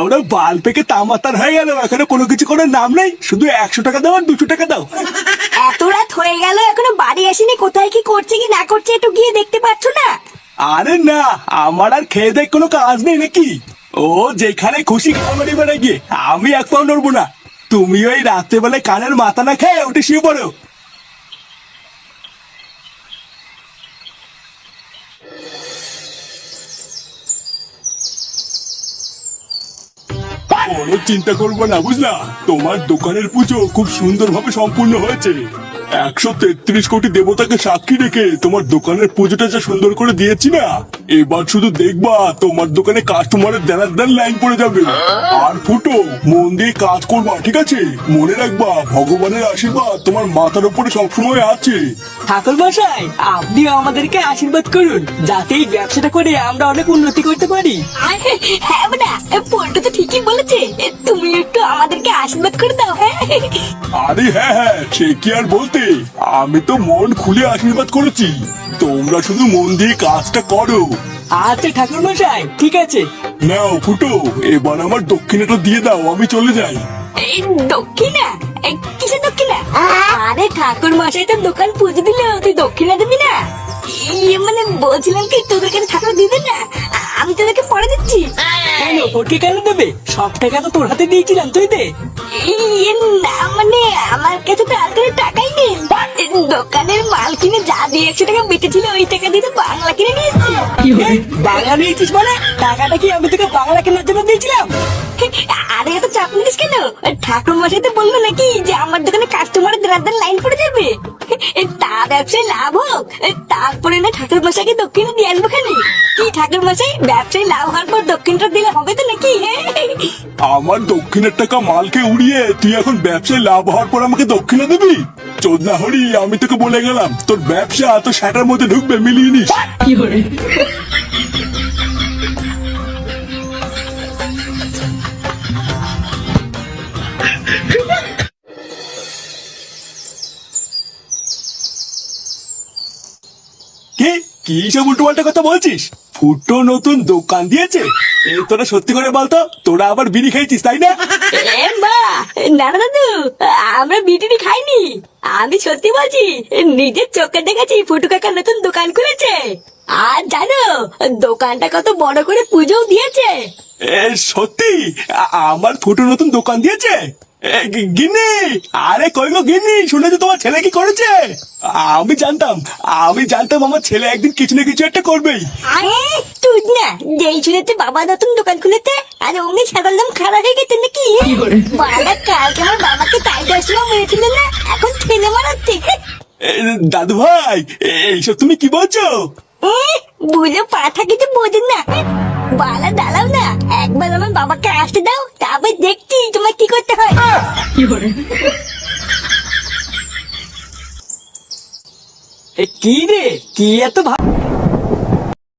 ওরা বাল পেকে তামাতার হয়ে গেল, এখনো কোনো কিছু করার নাম নেই, শুধু 100 টাকা দাও আর 200 টাকা দাও। এত রাত হয়ে গেল এখনো বাড়ি আসেনি, কোথায় কি করছে কি না করছে একটু গিয়ে দেখতে পাচ্ছ না? আরে না, আমার আর খেয়ে দেখ কোনো কাজ নেই নাকি? ও যেখানে খুশি খাবারই বেড়ে গিয়ে আমি এক পাও নড়বো না। তুমি ওই রাত্রেবেলায় কানের মাথা না খেয়ে উঠে শুয়ে পড়ো। কোনো চিন্তা করবো না, বুঝলা? তোমার দোকানের পুজো খুব সুন্দরভাবে সম্পূর্ণ হয়েছে। 133 কোটি দেবতাকে সাক্ষী রেখে তোমার দোকানের পুজোটা যা সুন্দর করে দিয়েছি না, এবার শুধু দেখবা তোমার দোকানে কাস্টমারের দেন লাইন পড়ে যাবে। আর ফুটো, মন দিয়ে কাজ করবা, ঠিক আছে? মনে রাখবা ভগবানের আশীর্বাদ তোমার মাথার উপরে সবসময় আছে। ঠাকুর মশাই, আপনিও আমাদেরকে আশীর্বাদ করুন যাতে এই ব্যবসাটা করে আমরা অনেক উন্নতি করতে পারি। হ্যাঁ না, পল্টু তো ঠিকই বলেছে, তুমি একটু আমাদেরকে আশীর্বাদ করে দাও। হ্যাঁ আরে হ্যাঁ, সে কি আর বলতে, আমি তো মন খুলে আশীর্বাদ করেছি। তোমরা শুধু মন দিয়ে কাজটা করো। আচ্ছা ঠাকুর মশাই, ঠিক আছে। নাও ফুটো, এবার আমার দক্ষিণাটা দিয়ে দাও, আমি চলে যাই। এই দক্ষিণা? কিসের দক্ষিণা? আরে ঠাকুর মশাই তো দোকান পুজো দিল, তুই দক্ষিণা দিবি না? মানে বলছিলাম কি তোদের কাছে ঠাকুর দিবে না, আমি তোদেরকে পরে দিচ্ছি। কেন, ওকে কেন দেবে? সব টাকা তো তোর হাতে দিয়েছিলাম, তুই দে। না মানে আমার কাছে তো আর কোনো টাকাই নেই, দোকানের মাল কিনে যা দিয়ে 100 টাকা বেঁচেছিল ওই টাকা দিয়ে তো বাংলা কিনে নিয়েছি। বাংলা নিয়েছিস মানে? টাকাটা কি আমি তোকে বাংলা কেনার জন্য দিয়েছিলাম? আরে এত চাপ নিস কেন? ঠাকুর মশাই তো বললো নাকি যে আমার দোকানে কাস্টমারের দেন লাইন পড়ে যাবে, তা ব্যবসায় লাভ হোক, তারপরে না ঠাকুর মশাইকে দক্ষিণে দিয়ে আসবো খালি। কি ঠাকুর মশাই, ব্যবসায় লাভ হওয়ার পর দক্ষিণটা দিলে হবে তো নাকি? আমার দক্ষিণের টাকা মালকে উড়িয়ে তুই এখন ব্যবসায় লাভ হওয়ার পর আমাকে দক্ষিণা দিবি? চোদনা হরি, আমি তোকে বলে গেলাম তোর ব্যবসা তো শাটার মধ্যে ঢুকবে, মিলিয়ে নিস। কি সব উল্টো পাল্টা কথা বলছিস? ফুটো নতুন দোকান দিয়েছে? এই তোরা সত্যি করে বলতো, তোরা আবার বিড়ি খাইছিস তাই না? মা, না না দাদু, আমরা বিটিনি খাইনি। আমি সত্যি বলছি, নিজের চোখে দেখেছি ফুটু কাকা নতুন দোকান খুলেছে। আর জানো দোকানটা কত বড় করে পুজোও দিয়েছে। সত্যি? আমার ফুটো নতুন দোকান দিয়েছে? গিন্নি, আরে কই গো গিন্নি, শুনেছো তোমার ছেলে কি করেছে? আমি জানতাম আমার ছেলে একদিন কিছু না কিছু একটা করবেই। আরে তুই না, যেই শুনেছে বাবা নতুন দোকান খুলেছে আর অমনি সাদার দাম খারাপ হয়ে গেছে নাকি? বাবা কালকে আমার বাবাকে তাই দশমা মেরেছিল না, এখন ছেলে মারাচ্ছে। দাদু ভাই, এইসব তুমি কি বলছো? বুঝে পাঠা কিছু বোঝেন না। বালা দাঁড়াও না, একবার আমার বাবাকে আসতে দাও, তারপর দেখছি তোমার কি করতে হয়। কি রে, কি এত ভাব?